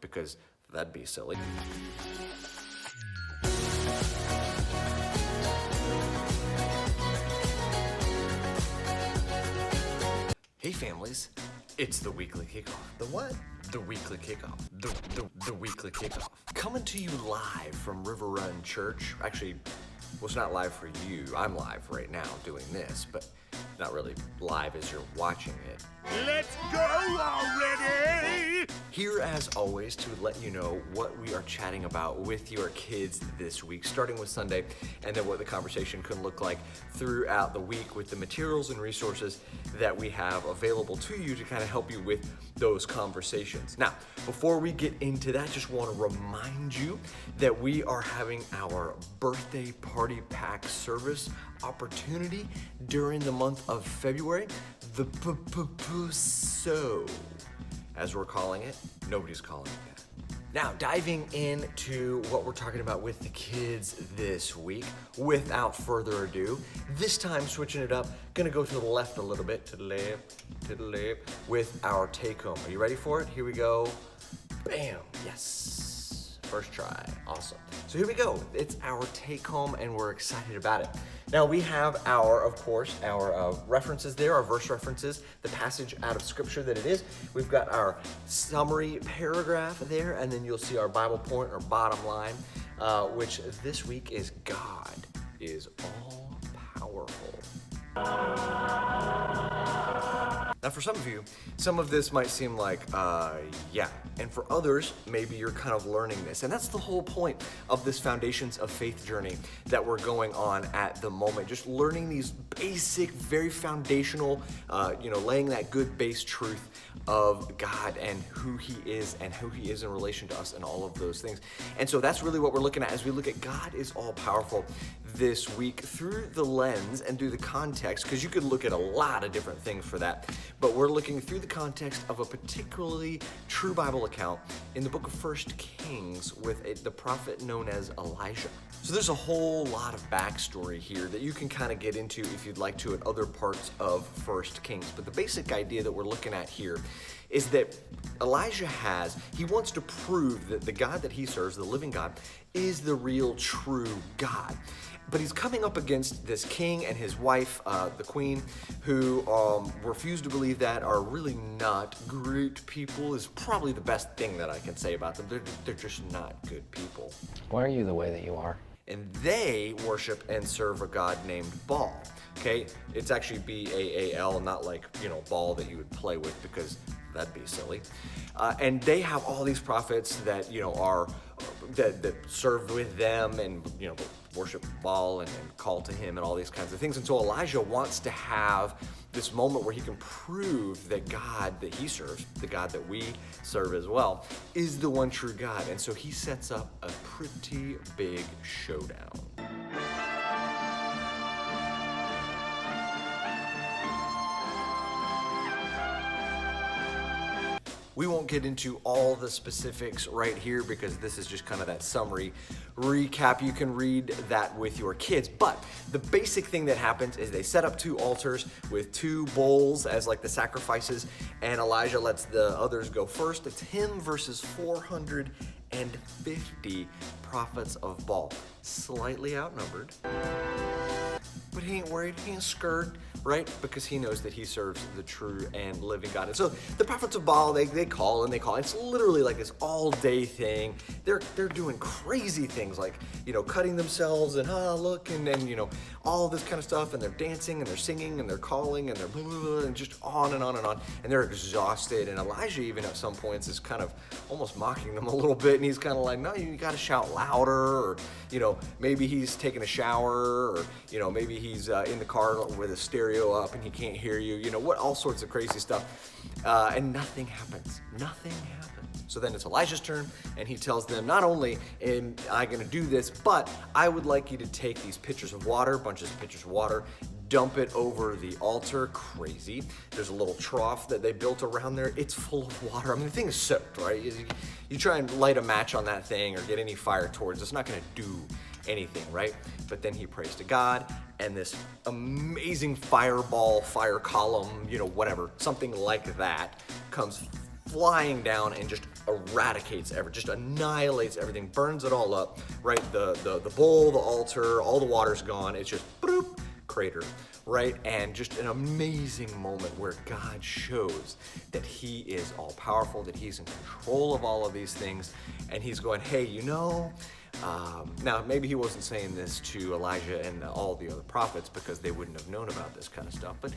because that'd be silly. Hey families, it's the weekly kickoff. The what? The weekly kickoff. The weekly kickoff. Coming to you live from River Run Church. Actually, well, it's not live for you. I'm live right now doing this, but not really live as you're watching it. Let's go already! Here, as always, to let you know what we are chatting about with your kids this week, starting with Sunday, and then what the conversation can look like throughout the week with the materials and resources that we have available to you to kind of help you with those conversations. Now, before we get into that, just want to remind you that we are having our birthday party pack service opportunity during the month of February. The so, as we're calling it, nobody's calling it that. Now, diving into what we're talking about with the kids this week, without further ado, this time switching it up, gonna go to the left a little bit, to the left, with our take home. Are you ready for it? Here we go. Bam, yes, first try, awesome. So here we go, it's our take home and we're excited about it. Now we have of course, our references there, our verse references, the passage out of scripture that it is. We've got our summary paragraph there, and then you'll see our Bible point or bottom line, which this week is God is all powerful. Now for some of you, some of this might seem like, yeah. And for others, maybe you're kind of learning this. And that's the whole point of this Foundations of Faith journey that we're going on at the moment. Just learning these basic, very foundational, laying that good base truth of God and who He is and who He is in relation to us and all of those things. And so that's really what we're looking at as we look at God is all powerful this week through the lens and through the context, because you could look at a lot of different things for that. But we're looking through the context of a particularly true Bible account in the book of 1 Kings with the prophet known as Elijah. So there's a whole lot of backstory here that you can kind of get into if you'd like to at other parts of 1 Kings. But the basic idea that we're looking at here is that Elijah he wants to prove that the God that he serves, the living God, is the real true God. But he's coming up against this king and his wife, the queen, who refuse to believe that, are really not great people, is probably the best thing that I can say about them. They're just not good people. Why are you the way that you are? And they worship and serve a god named Baal. Okay, it's actually B-A-A-L, not like, ball that you would play with, because that'd be silly. And they have all these prophets that, that serve with them and, worship Baal and call to him and all these kinds of things. And so Elijah wants to have this moment where he can prove that God that he serves, the God that we serve as well, is the one true God. And so he sets up a pretty big showdown. We won't get into all the specifics right here because this is just kind of that summary recap. You can read that with your kids. But the basic thing that happens is they set up 2 altars with 2 bowls as like the sacrifices, and Elijah lets the others go first. It's him versus 450 prophets of Baal. Slightly outnumbered. But he ain't worried, he ain't scared, right? Because he knows that he serves the true and living God. And so the prophets of Baal, they call and they call. It's literally like this all-day thing. They're doing crazy things like, cutting themselves and look, and then, all this kind of stuff. And they're dancing and they're singing and they're calling and they're blah, blah, blah, and just on and on and on. And they're exhausted. And Elijah even at some points is kind of almost mocking them a little bit. And he's kind of like, no, you got to shout louder, or, maybe he's taking a shower, or, maybe he's in the car with a stereo up and he can't hear you, all sorts of crazy stuff. And nothing happens. So then it's Elijah's turn, and he tells them, not only am I going to do this, but I would like you to take these pitchers of water, bunches of pitchers of water, dump it over the altar. Crazy. There's a little trough that they built around there. It's full of water. I mean, the thing is soaked, right? You try and light a match on that thing or get any fire towards it, it's not going to do anything, right? But then he prays to God, and this amazing fire column, whatever, something like that, comes flying down and just eradicates just annihilates everything, burns it all up, right? The bowl, the altar, all the water's gone. It's just bloop, crater, right? And just an amazing moment where God shows that he is all powerful, that he's in control of all of these things. And he's going, hey, now maybe he wasn't saying this to Elijah and all the other prophets because they wouldn't have known about this kind of stuff. But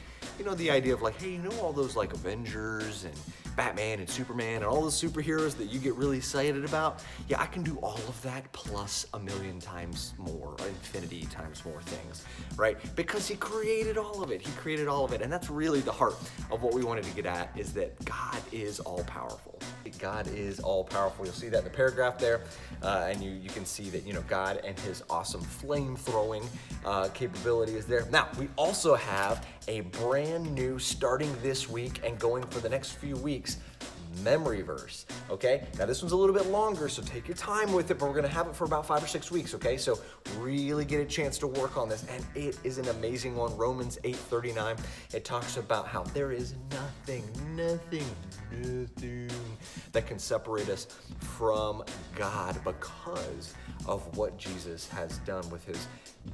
the idea of like, hey, all those like Avengers and Batman and Superman and all those superheroes that you get really excited about? Yeah, I can do all of that plus a million times more, infinity times more things, right? Because he created all of it. He created all of it. And that's really the heart of what we wanted to get at, is that God is all powerful. God is all powerful. You'll see that in the paragraph there. And you can see that, God and his awesome flame throwing capability is there. Now, we also have a brand new, starting this week and going for the next few weeks, memory verse, okay? Now this one's a little bit longer, so take your time with it, but we're gonna have it for about 5 or 6 weeks, okay? So really get a chance to work on this, and it is an amazing one. Romans 8:39, it talks about how there is nothing that can separate us from God because of what Jesus has done with his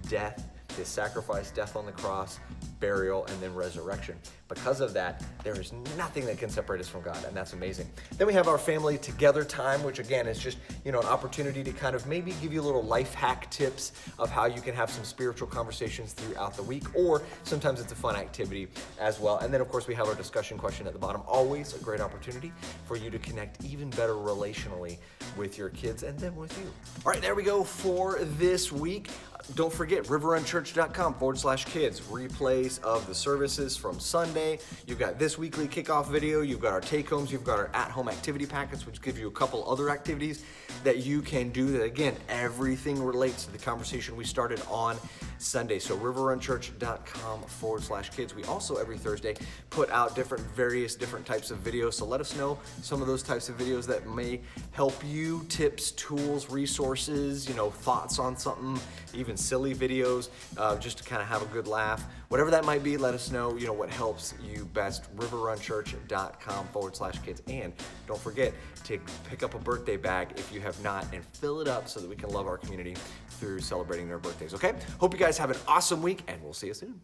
death, his sacrifice, death on the cross, burial, and then resurrection. Because of that, there is nothing that can separate us from God, and that's amazing. Then we have our family together time, which again is just, an opportunity to kind of maybe give you little life hack tips of how you can have some spiritual conversations throughout the week, or sometimes it's a fun activity as well. And then of course we have our discussion question at the bottom. Always a great opportunity for you to connect even better relationally with your kids and them with you. All right, there we go for this week. Don't forget, riverrunchurch.com/kids, replays of the services from Sunday. You've got this weekly kickoff video, you've got our take-homes, you've got our at-home activity packets, which give you a couple other activities that you can do that, again, everything relates to the conversation we started on Sunday. So riverrunchurch.com/kids. We also, every Thursday, put out various different types of videos. So let us know some of those types of videos that may help you, tips, tools, resources, thoughts on something, even silly videos, just to kind of have a good laugh. Whatever that might be, let us know, what helps you best. riverrunchurch.com/kids. And don't forget to pick up a birthday bag if you have not, and fill it up so that we can love our community through celebrating their birthdays, okay? Hope you guys have an awesome week, and we'll see you soon.